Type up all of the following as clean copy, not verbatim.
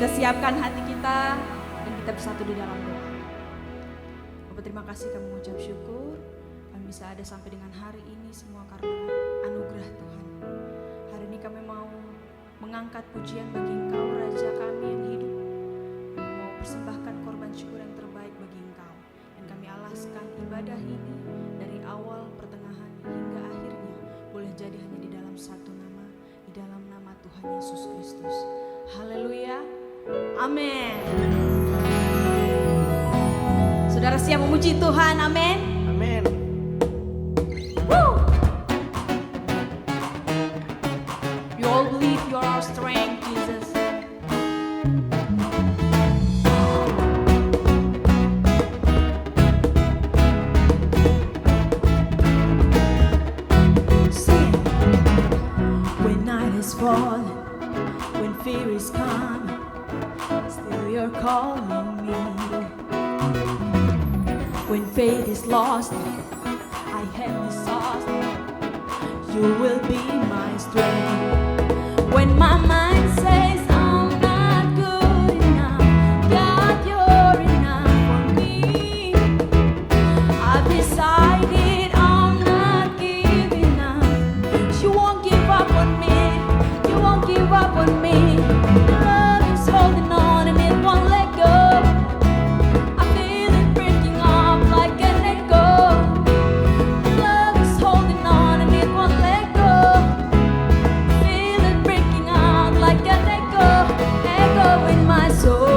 kita siapkan hati kita dan kita bersatu di dalam doa. Bapak terima kasih, kami mengucap syukur kami bisa ada sampai dengan hari ini semua karena anugerah Tuhan. Hari ini kami mau mengangkat pujian bagi Engkau, Raja kami yang hidup. Kami mau persembahkan korban syukur yang terbaik bagi Engkau. Dan kami alaskan ibadah ini dari awal, pertengahan hingga akhirnya boleh jadi hanya di dalam satu nama, di dalam nama Tuhan Yesus Kristus. Haleluya. Amin. Saudara siap memuji Tuhan, amin. Amin. Woo! We all believe you are our strength, Jesus. Sing. When night is falling, when fear is coming, still you're calling me. When faith is lost, I have exhausted, you will be my strength. When my mind says I'm not good enough, God, you're enough for me. I've decided I'm not giving up. You won't give up on me. You won't give up on me. Your love is holding on and it won't let go. I feel it breaking off like an echo. Your love is holding on and it won't let go. Feel it breaking out like an echo, echo in my soul.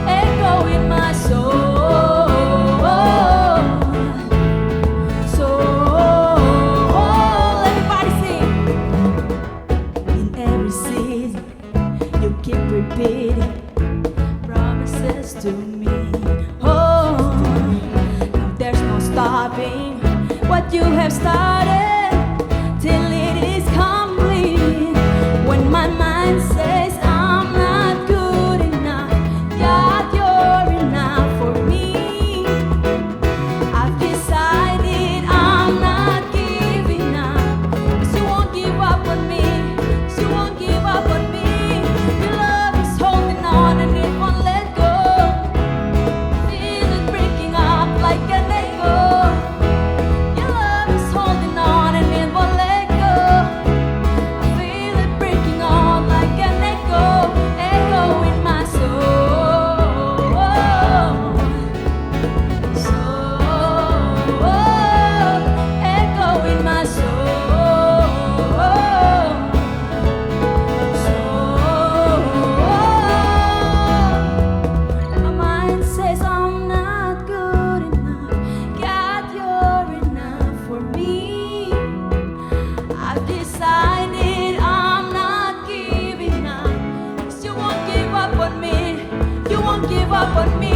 Echo in my soul. Everybody sing. In every season, you keep repeating promises to me. Oh, now there's no stopping what you have started till it is complete. When my mind says I'm not good enough, God, you're enough for me. I've decided I'm not giving up. 'Cause you won't give up on me. 'Cause you won't give up on me. Your love is holding on and it won't let go. Feel it breaking up like an echo. Your love is holding on and it won't let go. I feel it breaking on like an echo, echo in my soul. Echo in my soul. My mind says I'm not good enough. God, you're enough for me. I've decided I'm not giving up. 'Cause you won't give up on me. You won't give up on me.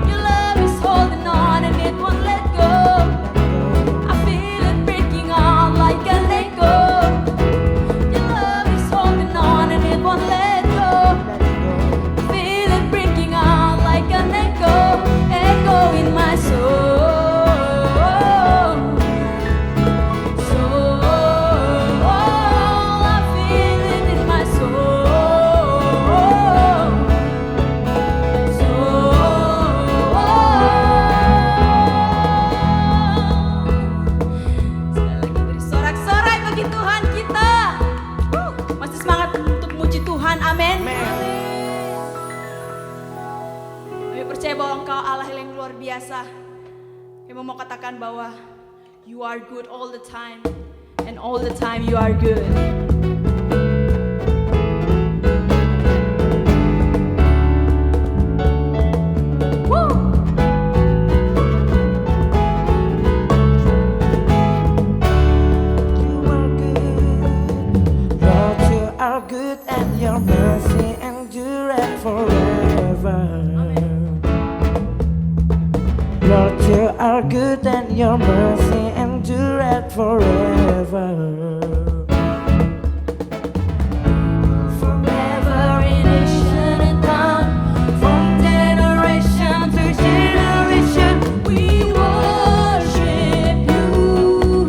Your love is holding on and it won't let go. I feel it breaking out like an echo. Your love is holding on and it won't let go. Feel it breaking out like an echo, echo in my soul. I feel it in my soul. Sekali lagi beri sorak-sorai bagi Tuhan kita. Masih semangat untuk muji Tuhan, amin. Kami percaya bahwa Engkau Allah yang luar biasa. Kami mau katakan bahwa you are good all the time, and all the time you are good. Woo! You are good. Lord, you are good and your mercy endureth forever. Lord, you are good and your mercy endureth forever. From every nation and tongue, from generation to generation, we worship you.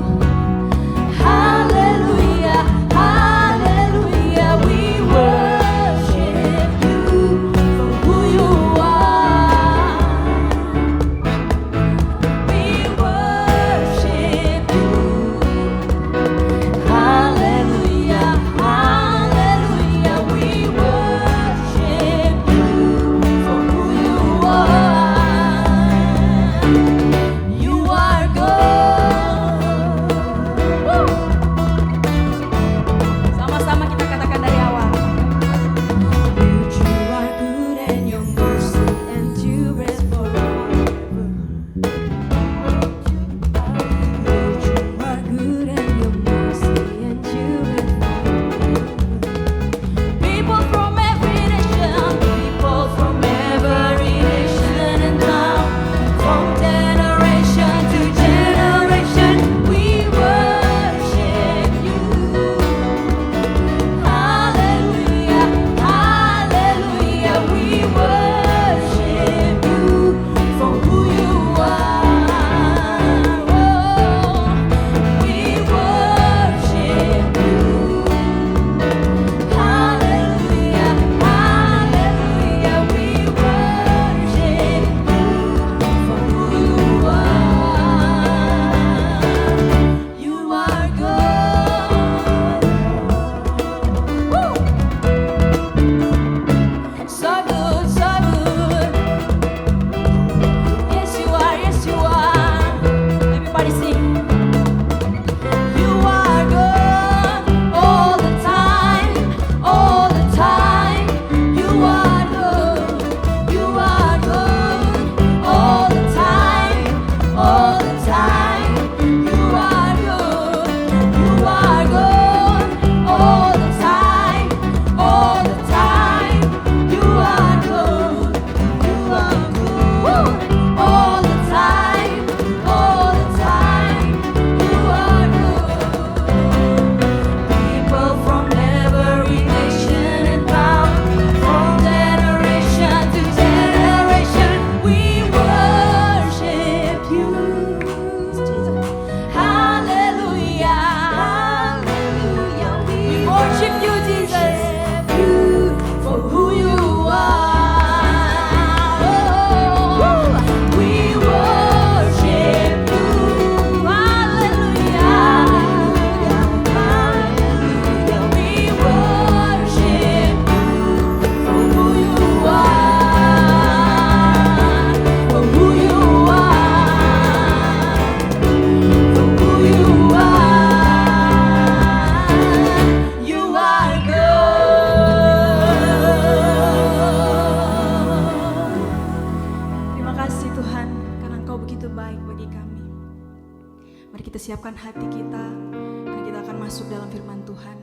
masuk dalam firman Tuhan.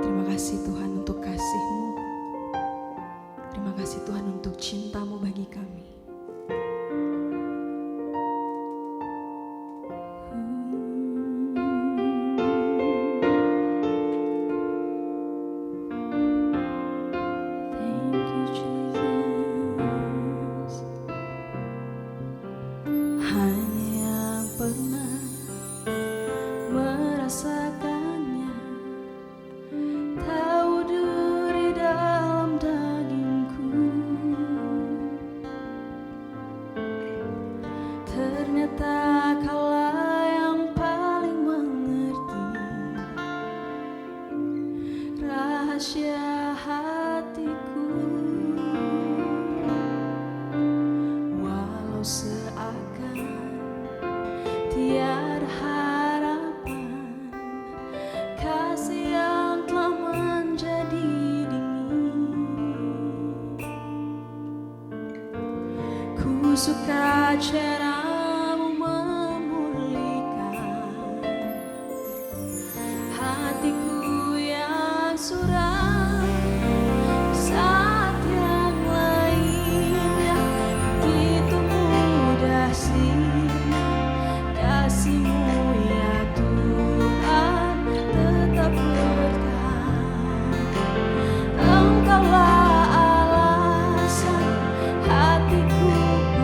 Terima kasih Tuhan untuk kasih-Mu. Terima kasih Tuhan untuk cinta-Mu bagi kami. Suka cara-Mu memulihkan hatiku yang suram. Saat yang lainnya begitu mudah sinar kasih-Mu ya Tuhan tetap bertahan. Engkaulah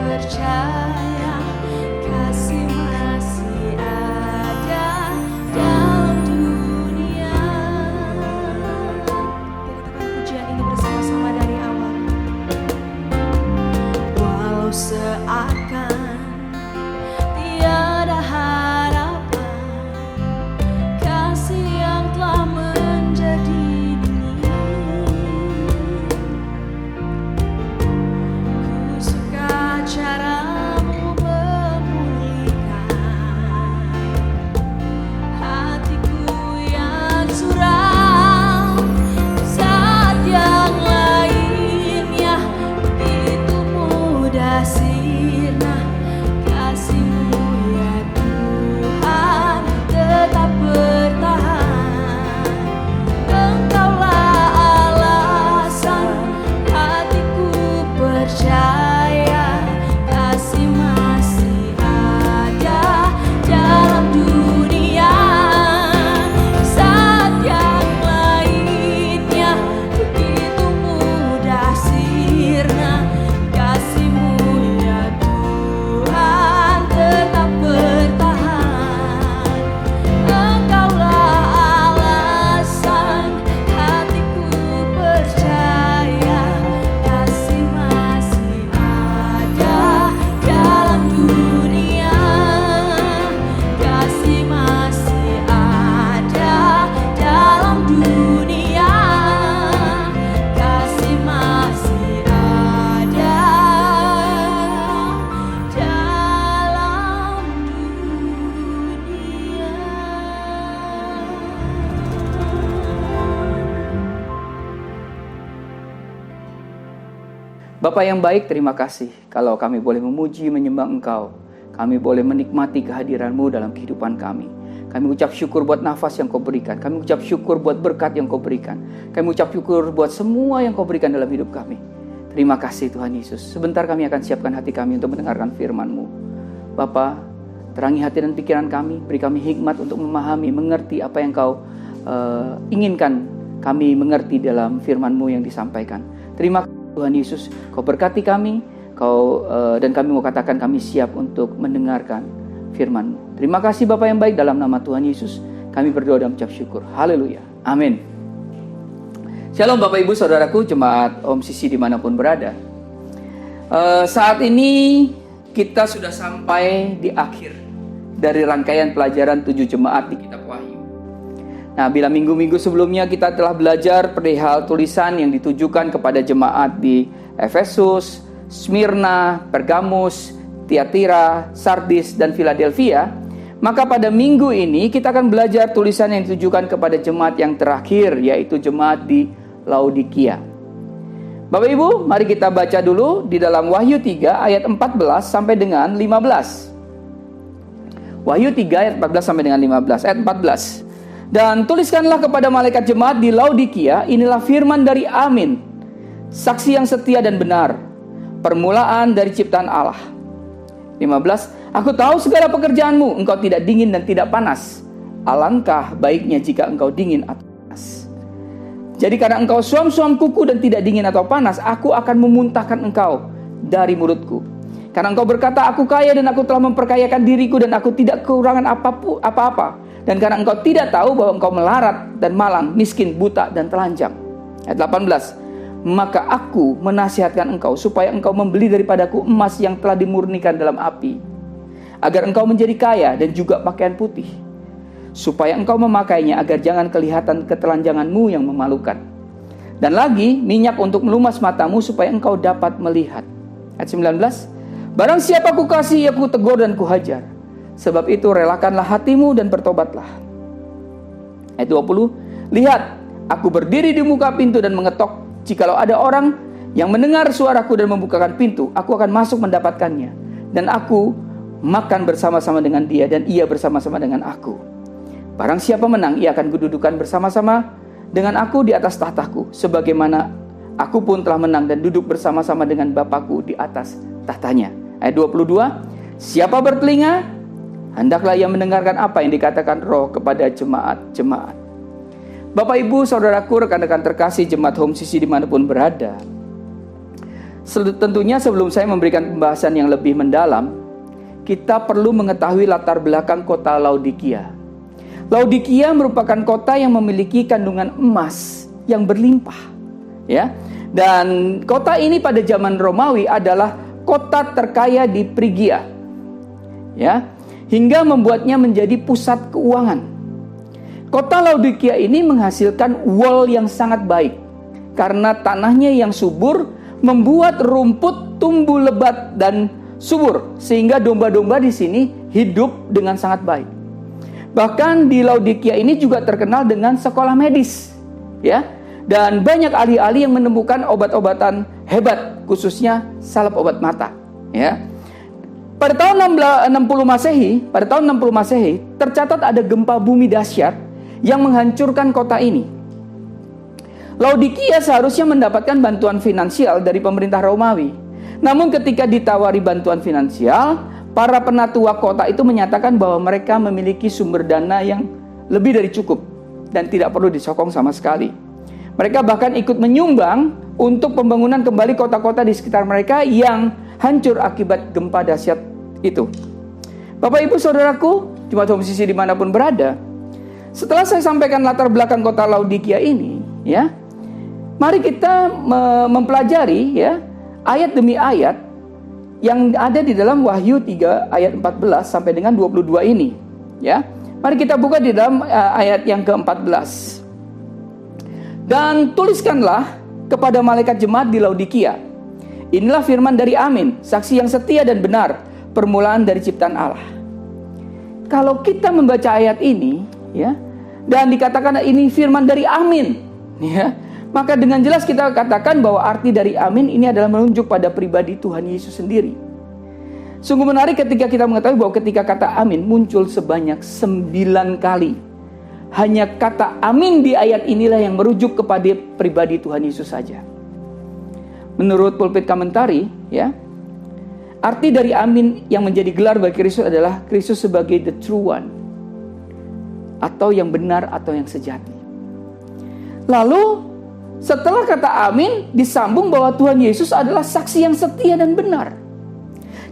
percaya kasih masih ada dalam dunia. Kita katakan pujian ini bersama-sama dari awal. Walau seakan tiada harapan, kasih yang telah menjadi cara-Mu memulihkan hatiku yang suram. Saat yang lainnya begitu mudah sirna kasih-Mu ya Tuhan tetap bertahan. Engkaulah alasan hatiku percaya kasih masih ada dalam dunia. Saat yang lainnya begitu mudah sirna kasih-Mu ya Tuhan tetap bertahan. Engkaulah alasan hatiku percaya kasih masih ada dalam dunia. Kasih masih ada dalam dunia. Kasih masih ada dalam dunia. Bapa yang baik, terima kasih kalau kami boleh memuji, menyembah Engkau. Kami boleh menikmati kehadiran-Mu dalam kehidupan kami. Kami ucap syukur buat nafas yang Kau berikan. Kami ucap syukur buat berkat yang Kau berikan. Kami ucap syukur buat semua yang Kau berikan dalam hidup kami. Terima kasih Tuhan Yesus. Sebentar kami akan siapkan hati kami untuk mendengarkan firman-Mu. Bapa, terangi hati dan pikiran kami. Beri kami hikmat untuk memahami, mengerti apa yang Kau inginkan kami mengerti dalam firman-Mu yang disampaikan. Terima kasih Tuhan Yesus, Kau berkati kami, dan kami mau katakan kami siap untuk mendengarkan firman-Mu. Terima kasih Bapa yang baik, dalam nama Tuhan Yesus kami berdoa dan mengucap syukur. Haleluya. Amin. Shalom Bapak Ibu Saudaraku, jemaat Om Sisi dimanapun berada. Saat ini kita sudah sampai di akhir dari rangkaian pelajaran 7 jemaat di kitab Wahyu. Nah, bila minggu-minggu sebelumnya kita telah belajar perihal tulisan yang ditujukan kepada jemaat di Efesus, Smyrna, Pergamus, Tiatira, Sardis, dan Philadelphia, maka pada minggu ini kita akan belajar tulisan yang ditujukan kepada jemaat yang terakhir, yaitu jemaat di Laodikia. Bapak Ibu, mari kita baca dulu di dalam Wahyu 3 ayat 14 sampai dengan 15. Wahyu 3 ayat 14 sampai dengan 15. Ayat 14. Dan tuliskanlah kepada malaikat jemaat di Laodikia, inilah firman dari Amin, saksi yang setia dan benar, permulaan dari ciptaan Allah. 15. Aku tahu segala pekerjaanmu, engkau tidak dingin dan tidak panas. Alangkah baiknya jika engkau dingin atau panas. Jadi karena engkau suam-suam kuku dan tidak dingin atau panas, aku akan memuntahkan engkau dari mulutku. Karena engkau berkata, aku kaya dan aku telah memperkayakan diriku dan aku tidak kekurangan apa-apa. Dan karena engkau tidak tahu bahwa engkau melarat dan malang, miskin, buta dan telanjang. Ayat 18. Maka aku menasihatkan engkau supaya engkau membeli daripadaku emas yang telah dimurnikan dalam api, agar engkau menjadi kaya dan juga pakaian putih, supaya engkau memakainya agar jangan kelihatan ketelanjanganmu yang memalukan. Dan lagi minyak untuk melumas matamu supaya engkau dapat melihat. Ayat 19. Barang siapa kukasihi aku tegur dan kuhajar. Sebab itu relakanlah hatimu dan bertobatlah. Ayat 20. Lihat, aku berdiri di muka pintu dan mengetok. Jikalau ada orang yang mendengar suaraku dan membukakan pintu, aku akan masuk mendapatkannya. Dan aku makan bersama-sama dengan dia dan ia bersama-sama dengan aku. Barang siapa menang, ia akan kududukan bersama-sama dengan aku di atas tahtaku, sebagaimana aku pun telah menang dan duduk bersama-sama dengan Bapakku di atas tahtanya. Ayat 22. Siapa bertelinga, hendaklah ia mendengarkan apa yang dikatakan Roh kepada jemaat-jemaat. Bapak, Ibu, saudaraku, rekan-rekan terkasih jemaat Home CC dimanapun berada. Tentunya sebelum saya memberikan pembahasan yang lebih mendalam, kita perlu mengetahui latar belakang kota Laodikia. Laodikia merupakan kota yang memiliki kandungan emas yang berlimpah, ya. Dan kota ini pada zaman Romawi adalah kota terkaya di Frigia, ya, hingga membuatnya menjadi pusat keuangan. Kota Laodikia ini menghasilkan wol yang sangat baik karena tanahnya yang subur membuat rumput tumbuh lebat dan subur, sehingga domba-domba di sini hidup dengan sangat baik. Bahkan di Laodikia ini juga terkenal dengan sekolah medis, ya. Dan banyak ahli-ahli yang menemukan obat-obatan hebat, khususnya salep obat mata, ya. Pada tahun 60 Masehi, tercatat ada gempa bumi dahsyat yang menghancurkan kota ini. Laodikia seharusnya mendapatkan bantuan finansial dari pemerintah Romawi. Namun ketika ditawari bantuan finansial, para penatua kota itu menyatakan bahwa mereka memiliki sumber dana yang lebih dari cukup dan tidak perlu disokong sama sekali. Mereka bahkan ikut menyumbang untuk pembangunan kembali kota-kota di sekitar mereka yang hancur akibat gempa dahsyat itu. Bapak, Ibu, saudaraku, jemaat Home CC dimanapun berada, setelah saya sampaikan latar belakang kota Laodikia ini, ya, mari kita mempelajari, ya, ayat demi ayat yang ada di dalam Wahyu 3 ayat 14 sampai dengan 22 ini, ya. Mari kita buka di dalam ayat yang ke-14. Dan tuliskanlah kepada malaikat jemaat di Laodikia, inilah firman dari Amin, saksi yang setia dan benar, permulaan dari ciptaan Allah. Kalau kita membaca ayat ini, ya, dan dikatakan ini firman dari Amin, ya, maka dengan jelas kita katakan bahwa arti dari Amin ini adalah menunjuk pada pribadi Tuhan Yesus sendiri. Sungguh menarik ketika kita mengetahui bahwa ketika kata Amin muncul sebanyak 9 kali. Hanya kata Amin di ayat inilah yang merujuk kepada pribadi Tuhan Yesus saja. Menurut pulpit komentari, ya, arti dari Amin yang menjadi gelar bagi Kristus adalah Kristus sebagai the true one, atau yang benar atau yang sejati. Lalu setelah kata Amin disambung bahwa Tuhan Yesus adalah saksi yang setia dan benar.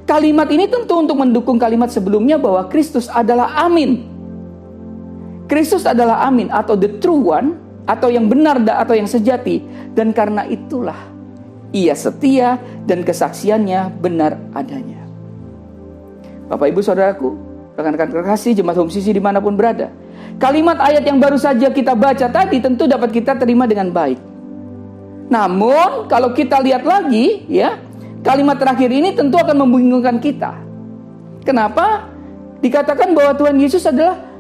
Kalimat ini tentu untuk mendukung kalimat sebelumnya bahwa Kristus adalah Amin. Kristus adalah Amin atau the true one, atau yang benar atau yang sejati. Dan karena itulah ia setia dan kesaksiannya benar adanya. Bapak, Ibu, saudaraku, rekan-rekan terkasih jemaat Home CC dimanapun berada, kalimat ayat yang baru saja kita baca tadi tentu dapat kita terima dengan baik. Namun kalau kita lihat lagi, ya, kalimat terakhir ini tentu akan membingungkan kita. Kenapa? Dikatakan bahwa Tuhan Yesus adalah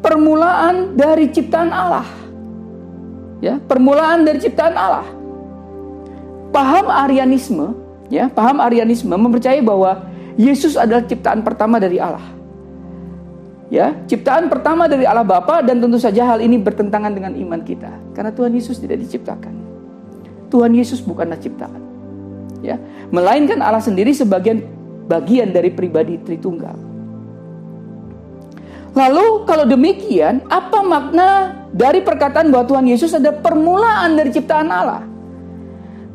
permulaan dari ciptaan Allah. Ya, permulaan dari ciptaan Allah. Paham Arianisme, ya, paham Arianisme mempercayai bahwa Yesus adalah ciptaan pertama dari Allah. Ya, ciptaan pertama dari Allah Bapa, dan tentu saja hal ini bertentangan dengan iman kita. Karena Tuhan Yesus tidak diciptakan. Tuhan Yesus bukanlah ciptaan. Ya, melainkan Allah sendiri sebagai bagian dari pribadi Tritunggal. Lalu kalau demikian, apa makna dari perkataan bahwa Tuhan Yesus ada permulaan dari ciptaan Allah?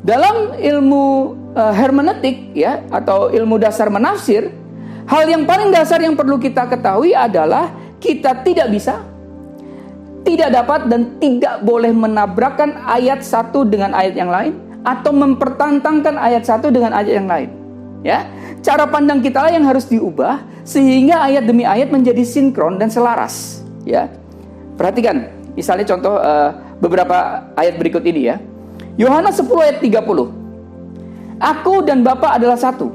Dalam ilmu hermeneutik, ya, atau ilmu dasar menafsir, hal yang paling dasar yang perlu kita ketahui adalah kita tidak bisa, tidak dapat, dan tidak boleh menabrakkan ayat satu dengan ayat yang lain, atau mempertentangkan ayat satu dengan ayat yang lain. Ya, cara pandang kita lah yang harus diubah sehingga ayat demi ayat menjadi sinkron dan selaras. Ya, perhatikan, misalnya contoh beberapa ayat berikut ini ya. Yohanes 10 ayat 30. Aku dan Bapa adalah satu.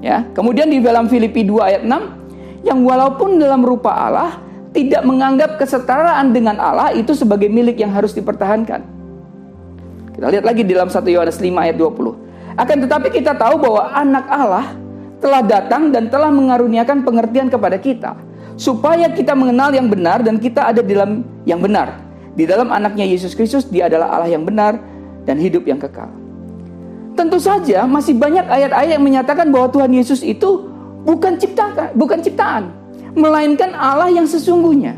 Ya, kemudian di dalam Filipi 2 ayat 6, yang walaupun dalam rupa Allah tidak menganggap kesetaraan dengan Allah itu sebagai milik yang harus dipertahankan. Kita lihat lagi di dalam 1 Yohanes 5 ayat 20. Akan tetapi kita tahu bahwa anak Allah telah datang dan telah mengaruniakan pengertian kepada kita, supaya kita mengenal yang benar dan kita ada di dalam yang benar. Di dalam anaknya Yesus Kristus, dia adalah Allah yang benar dan hidup yang kekal. Tentu saja masih banyak ayat-ayat yang menyatakan bahwa Tuhan Yesus itu bukan ciptaan, melainkan Allah yang sesungguhnya.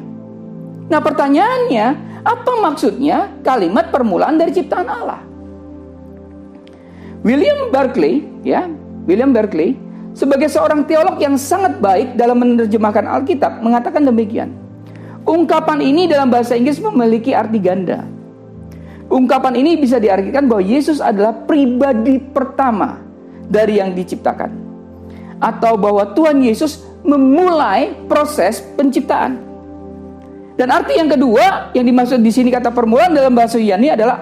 Nah, pertanyaannya, apa maksudnya kalimat permulaan dari ciptaan Allah? William Barclay sebagai seorang teolog yang sangat baik dalam menerjemahkan Alkitab mengatakan demikian. Ungkapan ini dalam bahasa Inggris memiliki arti ganda. Ungkapan ini bisa diartikan bahwa Yesus adalah pribadi pertama dari yang diciptakan, atau bahwa Tuhan Yesus memulai proses penciptaan. Dan arti yang kedua yang dimaksud di sini kata permulaan dalam bahasa Yunani adalah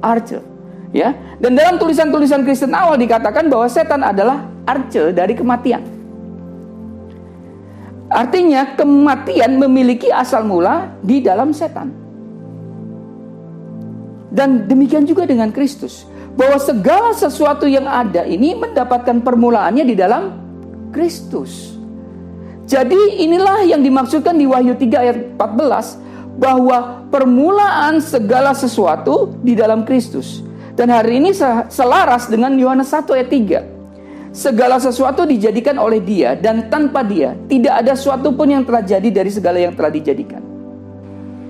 arche. Ya, dan dalam tulisan-tulisan Kristen awal dikatakan bahwa setan adalah arche dari kematian. Artinya kematian memiliki asal mula di dalam setan. Dan demikian juga dengan Kristus, bahwa segala sesuatu yang ada ini mendapatkan permulaannya di dalam Kristus. Jadi inilah yang dimaksudkan di Wahyu 3 ayat 14, bahwa permulaan segala sesuatu di dalam Kristus. Dan hari ini selaras dengan Yohanes 1 ayat 3. Segala sesuatu dijadikan oleh Dia, dan tanpa Dia tidak ada sesuatu pun yang telah jadi dari segala yang telah dijadikan.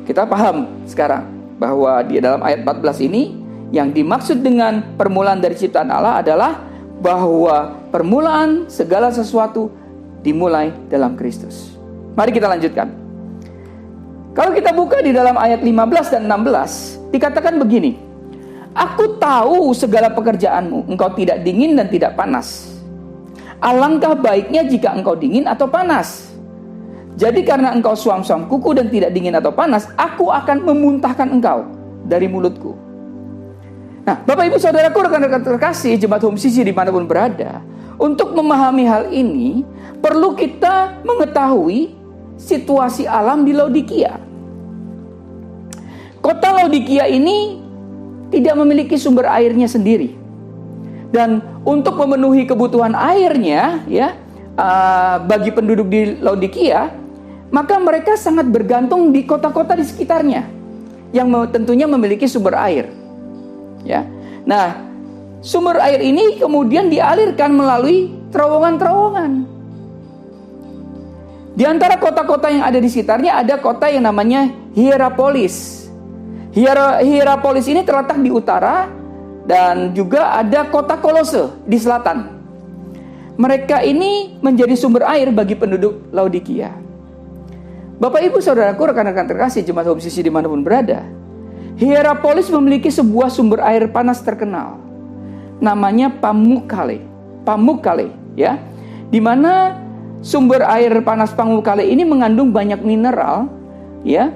Kita paham sekarang bahwa di dalam ayat 14 ini yang dimaksud dengan permulaan dari ciptaan Allah adalah bahwa permulaan segala sesuatu dimulai dalam Kristus. Mari kita lanjutkan. Kalau kita buka di dalam ayat 15 dan 16, dikatakan begini. Aku tahu segala pekerjaanmu, engkau tidak dingin dan tidak panas. Alangkah baiknya jika engkau dingin atau panas. Jadi karena engkau suam-suam kuku dan tidak dingin atau panas, aku akan memuntahkan engkau dari mulutku. Nah, Bapak Ibu Saudaraku, rekan-rekan terkasih, jemaat Home CC dimanapun berada, untuk memahami hal ini, perlu kita mengetahui situasi alam di Laodikia. Kota Laodikia ini tidak memiliki sumber airnya sendiri, dan untuk memenuhi kebutuhan airnya, ya, bagi penduduk di Laodikia, maka mereka sangat bergantung di kota-kota di sekitarnya yang tentunya memiliki sumber air. Ya, nah, sumber air ini kemudian dialirkan melalui terowongan-terowongan. Di antara kota-kota yang ada di sekitarnya ada kota yang namanya Hierapolis. Hierapolis ini terletak di utara, dan juga ada kota Kolose di selatan. Mereka ini menjadi sumber air bagi penduduk Laodikia. Bapak Ibu Saudaraku, rekan-rekan terkasih, jemaat Home CC dimanapun berada, Hierapolis memiliki sebuah sumber air panas terkenal, namanya Pamukkale, ya, di mana sumber air panas Pamukkale ini mengandung banyak mineral, ya,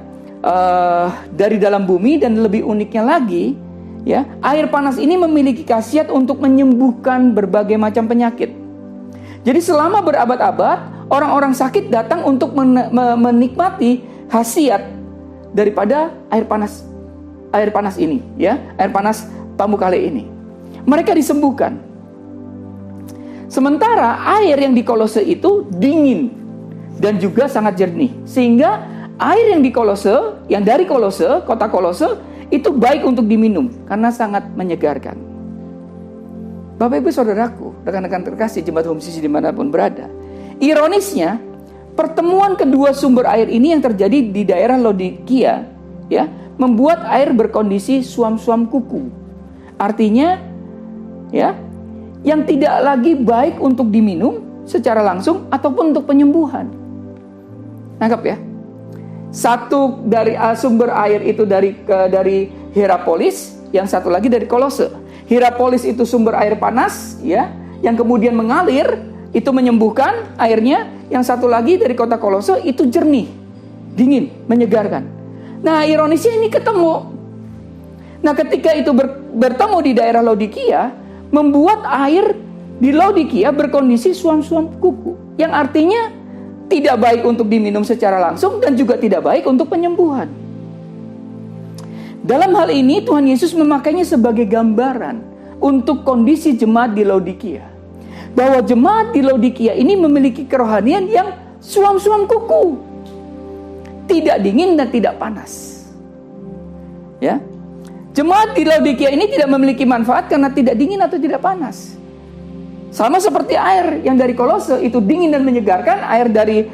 dari dalam bumi, dan lebih uniknya lagi, ya, air panas ini memiliki khasiat untuk menyembuhkan berbagai macam penyakit. Jadi selama berabad-abad orang-orang sakit datang untuk menikmati khasiat daripada air panas ini, ya, air panas Pamukkale ini. Mereka disembuhkan. Sementara air yang di Kolose itu dingin, dan juga sangat jernih. Sehingga air yang di Kolose, yang dari Kolose, kota Kolose, itu baik untuk diminum karena sangat menyegarkan. Bapak Ibu Saudaraku, rekan-rekan terkasih jemaat Home CC dimanapun berada, ironisnya pertemuan kedua sumber air ini yang terjadi di daerah Laodikia, ya, membuat air berkondisi suam-suam kuku. Artinya, ya, yang tidak lagi baik untuk diminum secara langsung ataupun untuk penyembuhan. Nangkap ya? Satu dari sumber air itu dari Hierapolis, yang satu lagi dari Kolose. Hierapolis itu sumber air panas, ya, yang kemudian mengalir, itu menyembuhkan airnya. Yang satu lagi dari kota Kolose itu jernih, dingin, menyegarkan. Nah, ironisnya ini ketemu. Nah, ketika itu bertemu di daerah Laodikia, membuat air di Laodikia berkondisi suam-suam kuku, yang artinya tidak baik untuk diminum secara langsung dan juga tidak baik untuk penyembuhan. Dalam hal ini Tuhan Yesus memakainya sebagai gambaran untuk kondisi jemaat di Laodikia. Bahwa jemaat di Laodikia ini memiliki kerohanian yang suam-suam kuku. Tidak dingin dan tidak panas. Ya. Jemaat di Laodikia ini tidak memiliki manfaat karena tidak dingin atau tidak panas. Sama seperti air yang dari Kolose itu dingin dan menyegarkan, air dari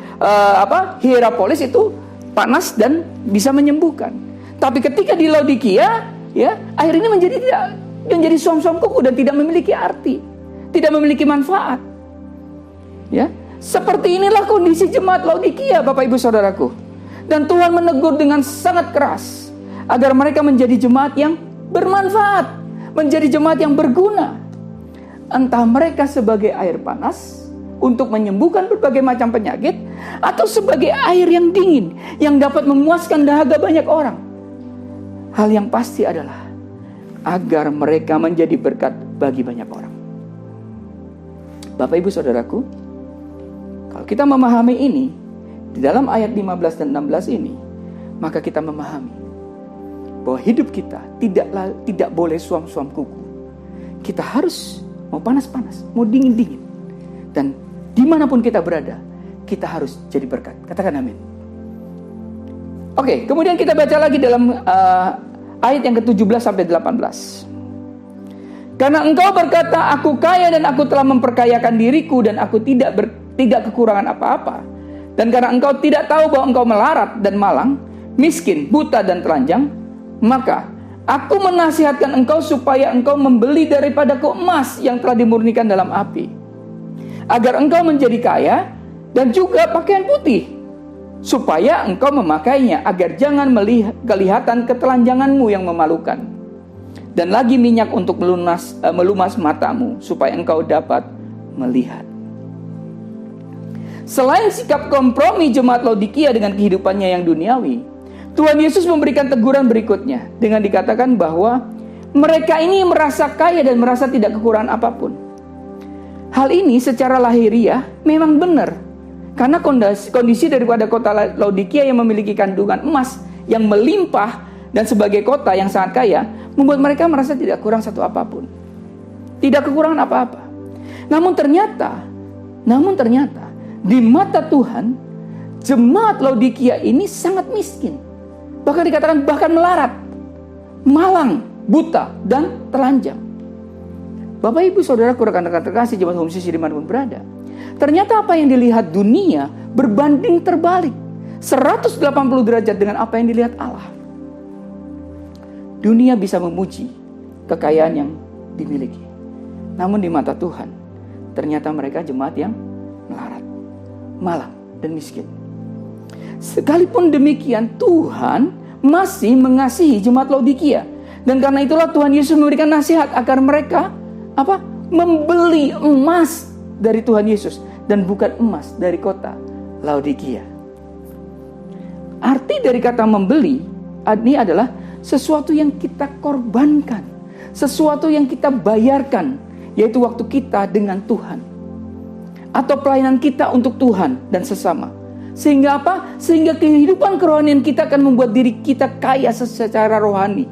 Hierapolis itu panas dan bisa menyembuhkan. Tapi ketika di Laodikia, ya, air ini menjadi suam-suam kuku dan tidak memiliki arti, tidak memiliki manfaat. Ya, seperti inilah kondisi jemaat Laodikia, Bapak Ibu Saudaraku. Dan Tuhan menegur dengan sangat keras agar mereka menjadi jemaat yang bermanfaat, menjadi jemaat yang berguna. Entah mereka sebagai air panas untuk menyembuhkan berbagai macam penyakit, atau sebagai air yang dingin yang dapat memuaskan dahaga banyak orang. Hal yang pasti adalah agar mereka menjadi berkat bagi banyak orang. Bapak Ibu Saudaraku, kalau kita memahami ini di dalam ayat 15 dan 16 ini, maka kita memahami bahwa hidup kita tidak boleh suam-suam kuku. Kita harus mau panas-panas, mau dingin-dingin, dan dimanapun kita berada, kita harus jadi berkat. Katakan amin. Oke, kemudian kita baca lagi dalam ayat yang ke-17 sampai 18. Karena engkau berkata, aku kaya dan aku telah memperkayakan diriku dan aku tidak kekurangan apa-apa. Dan karena engkau tidak tahu bahwa engkau melarat dan malang, miskin, buta dan telanjang, maka aku menasihatkan engkau supaya engkau membeli daripadaku emas yang telah dimurnikan dalam api, agar engkau menjadi kaya, dan juga pakaian putih, supaya engkau memakainya, agar jangan kelihatan ketelanjanganmu yang memalukan. Dan lagi minyak untuk melumas matamu, supaya engkau dapat melihat. Selain sikap kompromi jemaat Laodikia dengan kehidupannya yang duniawi, Tuhan Yesus memberikan teguran berikutnya dengan dikatakan bahwa mereka ini merasa kaya dan merasa tidak kekurangan apapun. Hal ini secara lahiriah memang benar. Karena kondisi daripada kota Laodikia yang memiliki kandungan emas yang melimpah dan sebagai kota yang sangat kaya, membuat mereka merasa tidak kurang satu apapun. Tidak kekurangan apa-apa. Namun ternyata di mata Tuhan, jemaat Laodikia ini sangat miskin. Bahkan dikatakan bahkan melarat, malang, buta, dan telanjang. Bapak Ibu Saudaraku, rekan-rekan terkasih jemaat Home CC dimanapun berada, ternyata apa yang dilihat dunia berbanding terbalik 180 derajat dengan apa yang dilihat Allah. Dunia bisa memuji kekayaan yang dimiliki, namun di mata Tuhan ternyata mereka jemaat yang melarat, malang, dan miskin. Sekalipun demikian, Tuhan masih mengasihi jemaat Laodikia, dan karena itulah Tuhan Yesus memberikan nasihat agar mereka membeli emas dari Tuhan Yesus dan bukan emas dari kota Laodikia. Arti dari kata membeli ini adalah sesuatu yang kita korbankan, sesuatu yang kita bayarkan, yaitu waktu kita dengan Tuhan atau pelayanan kita untuk Tuhan dan sesama. Sehingga apa? Sehingga kehidupan kerohanian kita akan membuat diri kita kaya secara rohani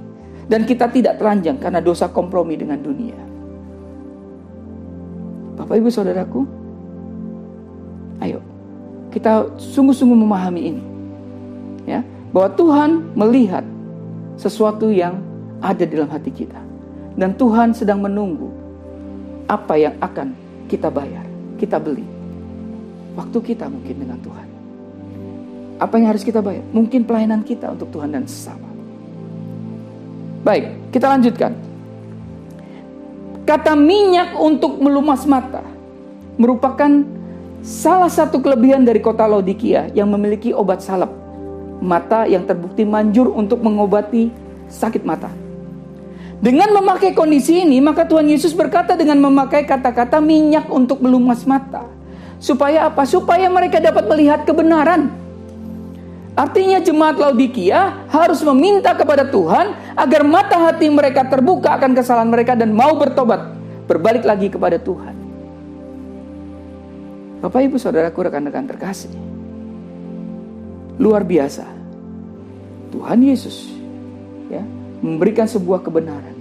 dan kita tidak telanjang karena dosa kompromi dengan dunia. Bapak Ibu Saudaraku, ayo kita sungguh-sungguh memahami ini, ya, bahwa Tuhan melihat sesuatu yang ada di dalam hati kita, dan Tuhan sedang menunggu apa yang akan kita bayar, kita beli. Waktu kita mungkin dengan Tuhan. Apa yang harus kita bayar? Mungkin pelayanan kita untuk Tuhan dan sesama. Baik, kita lanjutkan. Kata minyak untuk melumas mata merupakan salah satu kelebihan dari kota Laodikia yang memiliki obat salep mata yang terbukti manjur untuk mengobati sakit mata. Dengan memakai kondisi ini, maka Tuhan Yesus berkata dengan memakai kata-kata minyak untuk melumas mata. Supaya apa? Supaya mereka dapat melihat kebenaran. Artinya jemaat Laodikia harus meminta kepada Tuhan agar mata hati mereka terbuka akan kesalahan mereka dan mau bertobat, berbalik lagi kepada Tuhan. Bapak, Ibu, Saudaraku, rekan-rekan terkasih, luar biasa. Tuhan Yesus, ya, memberikan sebuah kebenaran,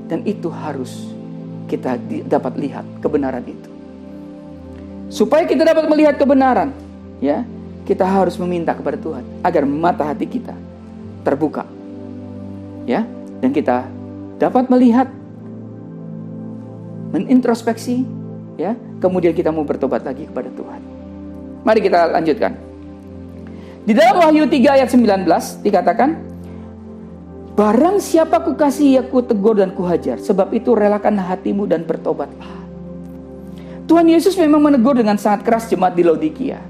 dan itu harus kita dapat lihat kebenaran itu. Supaya kita dapat melihat kebenaran, ya, kita harus meminta kepada Tuhan agar mata hati kita terbuka, ya, dan kita dapat melihat, menintrospeksi, ya, kemudian kita mau bertobat lagi kepada Tuhan. Mari kita lanjutkan. Di dalam Wahyu 3 ayat 19 dikatakan, barang siapa kukasihi aku tegur dan kuhajar, sebab itu relakan hatimu dan bertobatlah. Tuhan Yesus memang menegur dengan sangat keras jemaat di Laodikia.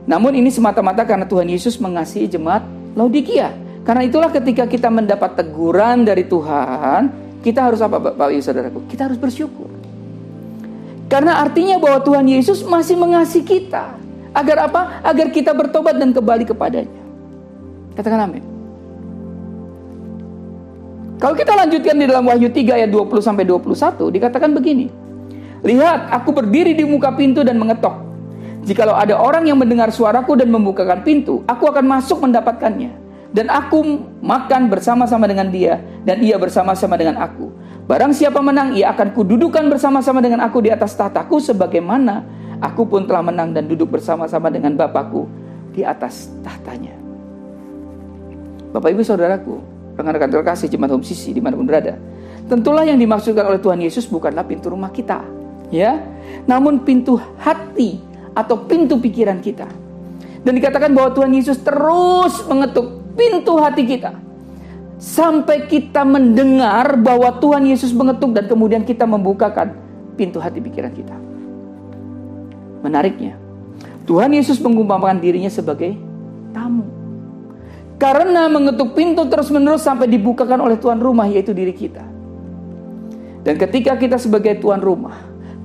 Namun ini semata-mata karena Tuhan Yesus mengasihi jemaat Laodikia. Karena itulah ketika kita mendapat teguran dari Tuhan, kita harus apa, Bapak Ibu Saudaraku? Kita harus bersyukur. Karena artinya bahwa Tuhan Yesus masih mengasihi kita. Agar apa? Agar kita bertobat dan kembali kepadanya. Katakan amin. Kalau kita lanjutkan di dalam Wahyu 3 ayat 20-21, dikatakan begini. Lihat, aku berdiri di muka pintu dan mengetok. Jikalau ada orang yang mendengar suaraku dan membukakan pintu, aku akan masuk mendapatkannya. Dan aku makan bersama-sama dengan dia, dan ia bersama-sama dengan aku. Barang siapa menang, ia akan kududukan bersama-sama dengan aku di atas tahtaku, sebagaimana aku pun telah menang dan duduk bersama-sama dengan Bapakku di atas tahtanya. Bapak, Ibu, Saudaraku, rekan-rekan terkasih jemaat Home Sisi dimanapun berada, tentulah yang dimaksudkan oleh Tuhan Yesus bukanlah pintu rumah kita, ya, namun pintu hati atau pintu pikiran kita. Dan dikatakan bahwa Tuhan Yesus terus mengetuk pintu hati kita sampai kita mendengar bahwa Tuhan Yesus mengetuk dan kemudian kita membukakan pintu hati pikiran kita. Menariknya, Tuhan Yesus mengumpamakan dirinya sebagai tamu. Karena mengetuk pintu terus-menerus sampai dibukakan oleh tuan rumah, yaitu diri kita. Dan ketika kita sebagai tuan rumah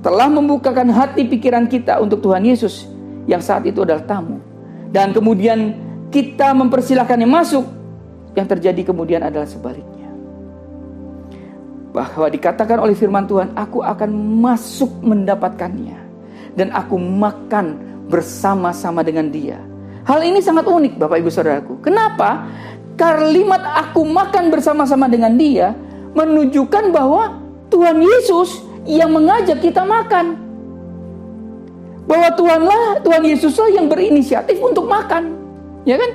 telah membukakan hati pikiran kita untuk Tuhan Yesus yang saat itu adalah tamu, dan kemudian kita mempersilahkannya masuk, yang terjadi kemudian adalah sebaliknya. Bahwa dikatakan oleh firman Tuhan, aku akan masuk mendapatkannya, dan aku makan bersama-sama dengan dia. Hal ini sangat unik, Bapak Ibu Saudaraku. Kenapa? Kalimat aku makan bersama-sama dengan dia menunjukkan bahwa Tuhan Yesus yang mengajak kita makan. Bahwa Tuhan Yesuslah yang berinisiatif untuk makan. Ya kan?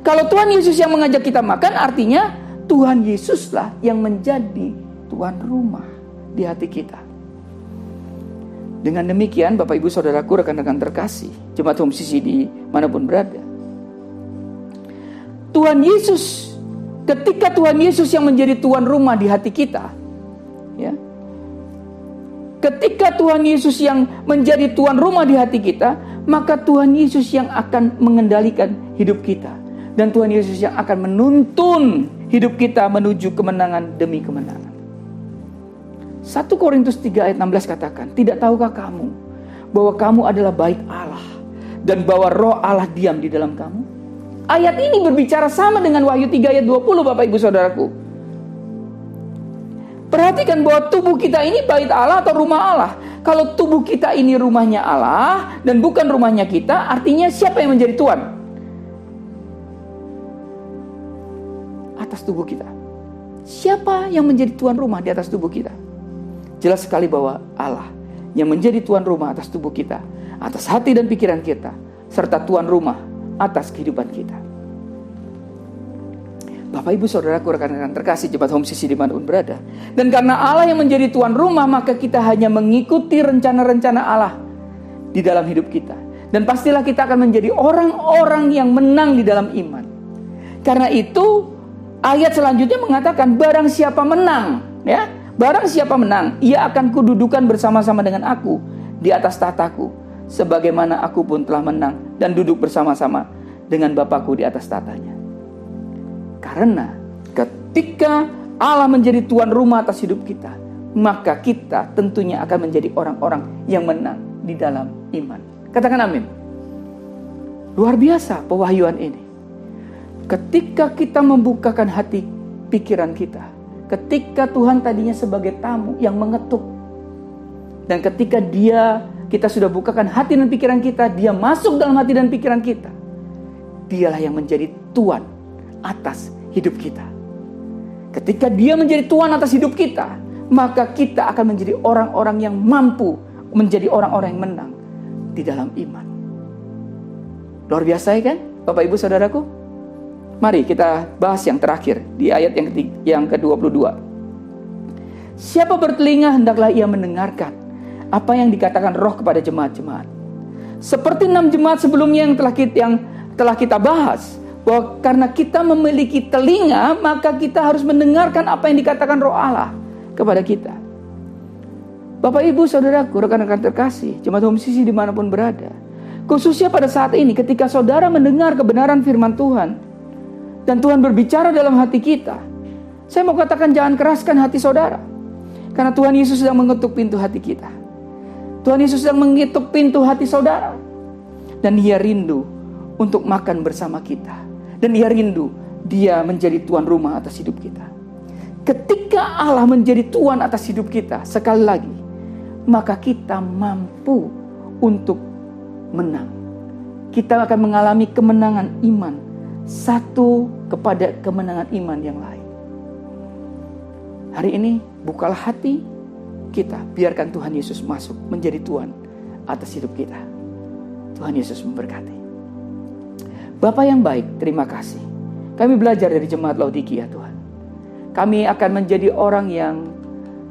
Kalau Tuhan Yesus yang mengajak kita makan, artinya Tuhan Yesuslah yang menjadi tuan rumah di hati kita. Dengan demikian, Bapak Ibu Saudaraku, rekan-rekan terkasih, jemaat Home Sisi di manapun berada, Tuhan Yesus, ketika Tuhan Yesus yang menjadi tuan rumah di hati kita, ya, ketika Tuhan Yesus yang menjadi tuan rumah di hati kita, maka Tuhan Yesus yang akan mengendalikan hidup kita, dan Tuhan Yesus yang akan menuntun hidup kita menuju kemenangan demi kemenangan. 1 Korintus 3 ayat 16 katakan, tidak tahukah kamu bahwa kamu adalah bait Allah dan bahwa roh Allah diam di dalam kamu? Ayat ini berbicara sama dengan Wahyu 3 ayat 20, Bapak Ibu Saudaraku. Perhatikan bahwa tubuh kita ini bait Allah atau rumah Allah. Kalau tubuh kita ini rumahnya Allah dan bukan rumahnya kita, artinya siapa yang menjadi tuan atas tubuh kita? Siapa yang menjadi tuan rumah di atas tubuh kita? Jelas sekali bahwa Allah yang menjadi tuan rumah atas tubuh kita, atas hati dan pikiran kita, serta tuan rumah atas kehidupan kita. Bapak, Ibu, Saudaraku, rekan-rekan terkasih jemaat Home Sisi dimanapun berada. Dan karena Allah yang menjadi tuan rumah, maka kita hanya mengikuti rencana-rencana Allah di dalam hidup kita. Dan pastilah kita akan menjadi orang-orang yang menang di dalam iman. Karena itu ayat selanjutnya mengatakan, barang siapa menang, ya, barang siapa menang, ia akan kududukan bersama-sama dengan aku di atas tahtaku, sebagaimana aku pun telah menang dan duduk bersama-sama dengan Bapakku di atas tahtanya. Karena ketika Allah menjadi tuan rumah atas hidup kita, maka kita tentunya akan menjadi orang-orang yang menang di dalam iman. Katakan amin. Luar biasa pewahyuan ini. Ketika kita membukakan hati pikiran kita, ketika Tuhan tadinya sebagai tamu yang mengetuk, dan ketika kita sudah bukakan hati dan pikiran kita, Dia masuk dalam hati dan pikiran kita, Dialah yang menjadi Tuan atas hidup kita. Ketika Dia menjadi Tuan atas hidup kita, maka kita akan menjadi orang-orang yang mampu menjadi orang-orang yang menang di dalam iman. Luar biasa, ya kan, Bapak, Ibu, Saudaraku? Mari kita bahas yang terakhir di ayat yang ke-22. Siapa bertelinga hendaklah ia mendengarkan apa yang dikatakan Roh kepada jemaat-jemaat. Seperti 6 jemaat sebelumnya yang telah kita bahas, bahwa karena kita memiliki telinga, maka kita harus mendengarkan apa yang dikatakan Roh Allah kepada kita. Bapak, Ibu, Saudaraku, rekan-rekan terkasih, jemaat Home Sisi dimanapun berada, khususnya pada saat ini ketika saudara mendengar kebenaran firman Tuhan, dan Tuhan berbicara dalam hati kita, saya mau katakan jangan keraskan hati saudara, karena Tuhan Yesus sedang mengetuk pintu hati kita. Tuhan Yesus sedang mengetuk pintu hati saudara, dan Dia rindu untuk makan bersama kita. Dan Dia rindu, Dia menjadi tuan rumah atas hidup kita. Ketika Allah menjadi tuan atas hidup kita, sekali lagi, maka kita mampu untuk menang. Kita akan mengalami kemenangan iman, satu kepada kemenangan iman yang lain. Hari ini, bukalah hati kita, biarkan Tuhan Yesus masuk menjadi tuan atas hidup kita. Tuhan Yesus memberkati. Bapa yang baik, terima kasih. Kami belajar dari jemaat Laodikia, Tuhan. Kami akan menjadi orang yang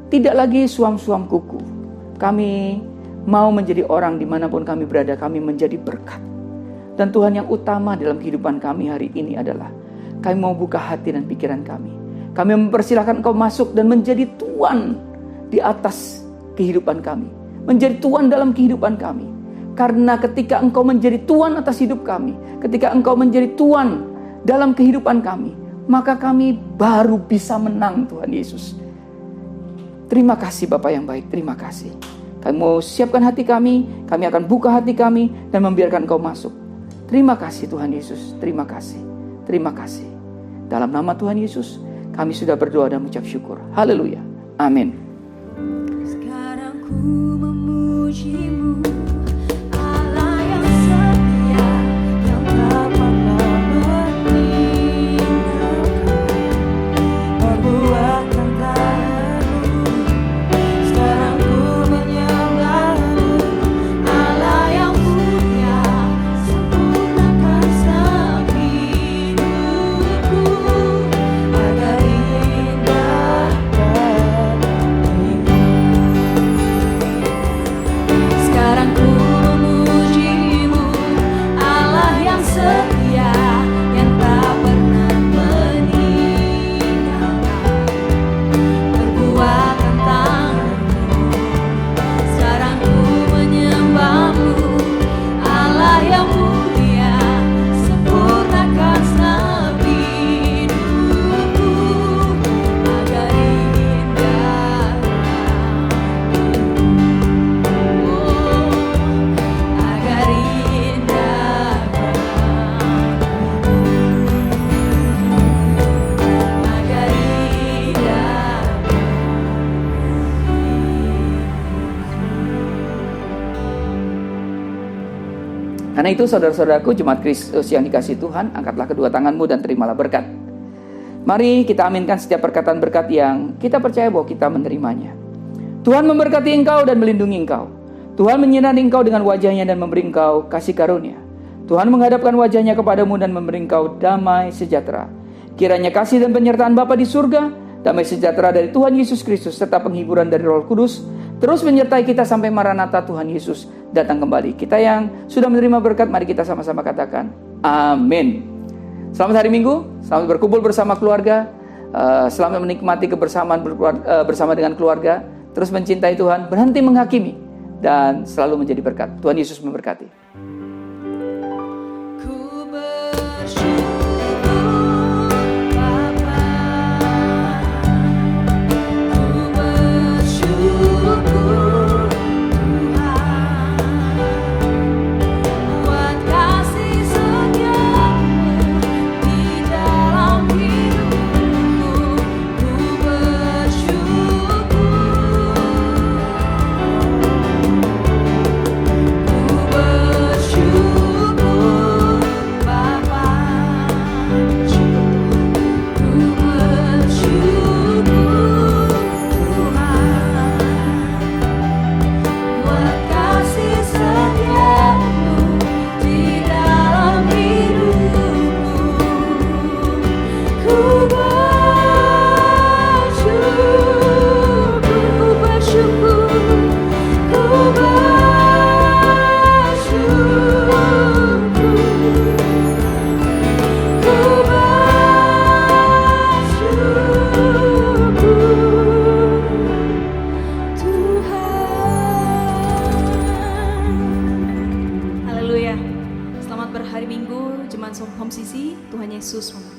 tidak lagi suam-suam kuku. Kami mau menjadi orang dimanapun kami berada, kami menjadi berkat. Dan Tuhan, yang utama dalam kehidupan kami hari ini adalah kami mau buka hati dan pikiran kami. Kami mempersilahkan Engkau masuk dan menjadi tuan di atas kehidupan kami. Menjadi tuan dalam kehidupan kami. Karena ketika Engkau menjadi tuan atas hidup kami, ketika Engkau menjadi tuan dalam kehidupan kami, maka kami baru bisa menang, Tuhan Yesus. Terima kasih Bapa yang baik, terima kasih. Kami mau siapkan hati kami akan buka hati kami dan membiarkan Engkau masuk. Terima kasih Tuhan Yesus, terima kasih, terima kasih. Dalam nama Tuhan Yesus, kami sudah berdoa dan mengucap syukur. Haleluya, amin. Sekarang ku memuji-Mu, Allah yang setia, yang tak pernah meninggalkan perbuatan tangan-Mu. Sekarang ku menyembah-Mu, Allah yang mulia, sempurnakan setiap hidupku agar indah bagimu. Sekarang ku memuji-Mu, Allah yang setia, yang tak pernah meninggalkan perbuatan tangan-Mu. Sekarang ku menyembah-Mu, Allah yang mulia, sempurnakan setiap hidupku agar indah bagimu. Agar indah bagimu. Agar indah Karena itu saudara-saudaraku, jemaat Kristus yang dikasihi Tuhan, angkatlah kedua tanganmu dan terimalah berkat. Mari kita aminkan setiap perkataan berkat yang kita percaya bahwa kita menerimanya. Tuhan memberkati engkau dan melindungi engkau. Tuhan menyinari engkau dengan wajahnya dan memberi engkau kasih karunia. Tuhan menghadapkan wajahnya kepadamu dan memberi engkau damai sejahtera. Kiranya kasih dan penyertaan Bapa di surga, damai sejahtera dari Tuhan Yesus Kristus, serta penghiburan dari Roh Kudus terus menyertai kita sampai Maranatha Tuhan Yesus datang kembali. Kita yang sudah menerima berkat, mari kita sama-sama katakan amin. Selamat hari Minggu, selamat berkumpul bersama keluarga, selamat menikmati kebersamaan bersama dengan keluarga. Terus mencintai Tuhan, berhenti menghakimi, dan selalu menjadi berkat. Tuhan Yesus memberkati. Ku bersyukur Bapa, ku bersyukur Tuhan, buat kasih setiamu di dalam hidupku. Ku bersyukur, ku bersyukur Bapa, ku bersyukur Tuhan, buat kasih setiamu di dalam hidupku. Ku bersyukur, ku bersyukur, ku bersyukur, ku bersyukur Tuhan. Haleluya. Selamat berhari Minggu, Jemaat Home Sisi. Tuhan Yesus memberkati.